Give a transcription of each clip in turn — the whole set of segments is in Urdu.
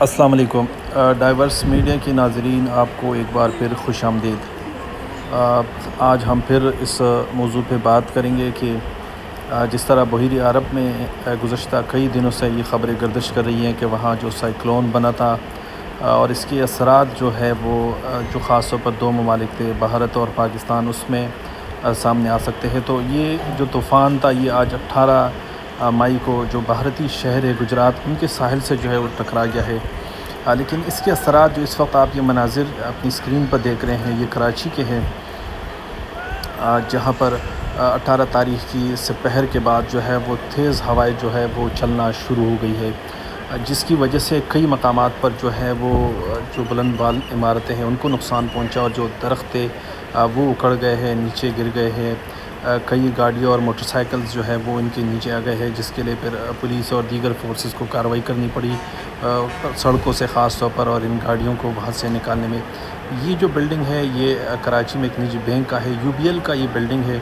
السلام علیکم۔ ڈائیورس میڈیا کے ناظرین، آپ کو ایک بار پھر خوش آمدید۔ آج ہم پھر اس موضوع پہ بات کریں گے کہ جس طرح بحیرہ عرب میں گزشتہ کئی دنوں سے یہ خبریں گردش کر رہی ہیں کہ وہاں جو سائیکلون بنا تھا اور اس کے اثرات جو ہے وہ جو خاص طور پر دو ممالک تھے، بھارت اور پاکستان، اس میں سامنے آ سکتے ہیں۔ تو یہ جو طوفان تھا یہ آج 18 مئی کو جو بھارتی شہر ہے گجرات، ان کے ساحل سے جو ہے وہ ٹکرا گیا ہے۔ لیکن اس کے اثرات جو اس وقت آپ یہ مناظر اپنی اسکرین پر دیکھ رہے ہیں، یہ کراچی کے ہیں، جہاں پر 18 تاریخ کی سپہر کے بعد جو ہے وہ تیز ہوائیں جو ہے وہ چلنا شروع ہو گئی ہے، جس کی وجہ سے کئی مقامات پر جو ہے وہ جو بلند بال عمارتیں ہیں ان کو نقصان پہنچا، اور جو درخت تھے وہ اکھڑ گئے ہیں، نیچے گر گئے ہیں۔ کئی گاڑیوں اور موٹر سائیکلز جو ہے وہ ان کے نیچے آ گئے ہیں، جس کے لیے پھر پولیس اور دیگر فورسز کو کارروائی کرنی پڑی سڑکوں سے خاص طور پر، اور ان گاڑیوں کو وہاں سے نکالنے میں۔ یہ جو بلڈنگ ہے یہ کراچی میں ایک نجی بینک کا ہے، UBL کا یہ بلڈنگ ہے،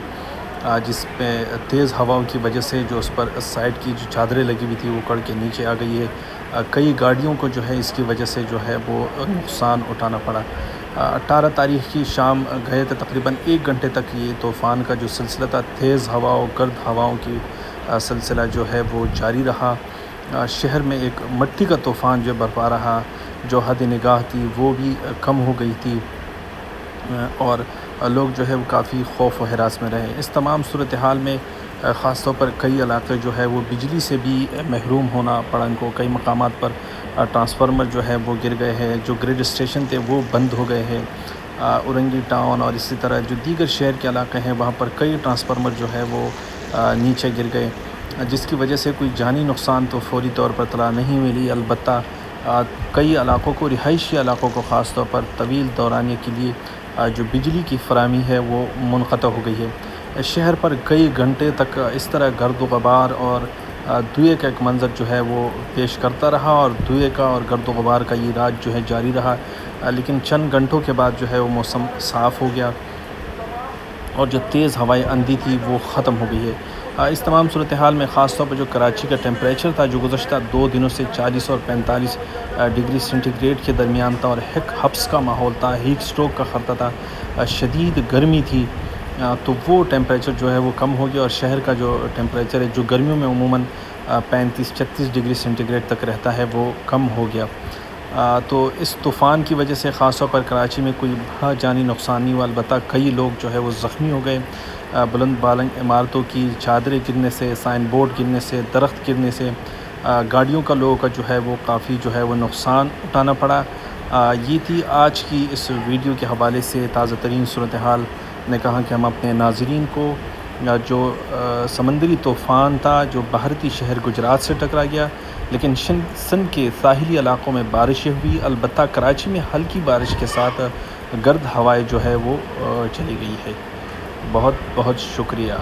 جس پہ تیز ہواؤں کی وجہ سے جو اس پر سائڈ کی جو چادریں لگی ہوئی تھی وہ اکھڑ کے نیچے آ گئی ہے۔ کئی گاڑیوں کو جو ہے اس کی وجہ سے جو ہے وہ نقصان اٹھانا پڑا۔ 18 تاریخ کی شام گئے تھے، تقریباً 1 گھنٹے تک یہ طوفان کا جو سلسلہ تھا، تیز ہواؤں، گرد ہواؤں کی سلسلہ جو ہے وہ جاری رہا۔ شہر میں ایک مٹی کا طوفان جو برپا رہا، جو حد نگاہ تھی وہ بھی کم ہو گئی تھی، اور لوگ جو ہے وہ کافی خوف و ہراس میں رہے۔ اس تمام صورتحال میں خاص طور پر کئی علاقے جو ہے وہ بجلی سے بھی محروم ہونا پڑا ان کو۔ کئی مقامات پر ٹرانسفارمر جو ہے وہ گر گئے ہیں، جو گریڈ اسٹیشن تھے وہ بند ہو گئے ہیں۔ اورنگی ٹاؤن اور اسی طرح جو دیگر شہر کے علاقے ہیں وہاں پر کئی ٹرانسفارمر جو ہے وہ نیچے گر گئے، جس کی وجہ سے کوئی جانی نقصان تو فوری طور پر اطلاع نہیں ملی، البتہ کئی علاقوں کو، رہائشی علاقوں کو خاص طور پر طویل دورانیے کے لیے جو بجلی کی فراہمی ہے وہ منقطع ہو گئی ہے۔ شہر پر کئی گھنٹے تک اس طرح گرد و غبار اور دھوئے کا ایک منظر جو ہے وہ پیش کرتا رہا، اور دھوئے کا اور گرد و غبار کا یہ راج جو ہے جاری رہا، لیکن چند گھنٹوں کے بعد جو ہے وہ موسم صاف ہو گیا اور جو تیز ہوائیں اندھی تھی وہ ختم ہو گئی ہے۔ اس تمام صورتحال میں خاص طور پر جو کراچی کا ٹیمپریچر تھا، جو گزشتہ 2 دنوں سے 40 اور 45 ڈگری سینٹی گریڈ کے درمیان تھا، اور حبس کا ماحول تھا، ہیٹ سٹروک کا خطرہ تھا، شدید گرمی تھی، تو وہ ٹیمپریچر جو ہے وہ کم ہو گیا، اور شہر کا جو ٹیمپریچر ہے جو گرمیوں میں عموماً 35-36 ڈگری سینٹی گریڈ تک رہتا ہے وہ کم ہو گیا۔ تو اس طوفان کی وجہ سے خاص طور پر کراچی میں کوئی بڑا جانی نقصان نہیں ہوا، البتہ کئی لوگ جو ہے وہ زخمی ہو گئے۔ بلند بالنگ عمارتوں کی چادریں گرنے سے، سائن بورڈ گرنے سے، درخت گرنے سے، گاڑیوں کا لوگوں کا جو ہے وہ کافی جو ہے وہ نقصان اٹھانا پڑا۔ یہ تھی آج کی اس ویڈیو کے حوالے سے تازہ ترین صورتحال۔ نے کہا کہ ہم اپنے ناظرین کو جو سمندری طوفان تھا جو بھارتی شہر گجرات سے ٹکرا گیا، لیکن سندھ کے ساحلی علاقوں میں بارشیں ہوئی، البتہ کراچی میں ہلکی بارش کے ساتھ گرد ہوائیں جو ہے وہ چلی گئی ہے۔ بہت بہت شکریہ۔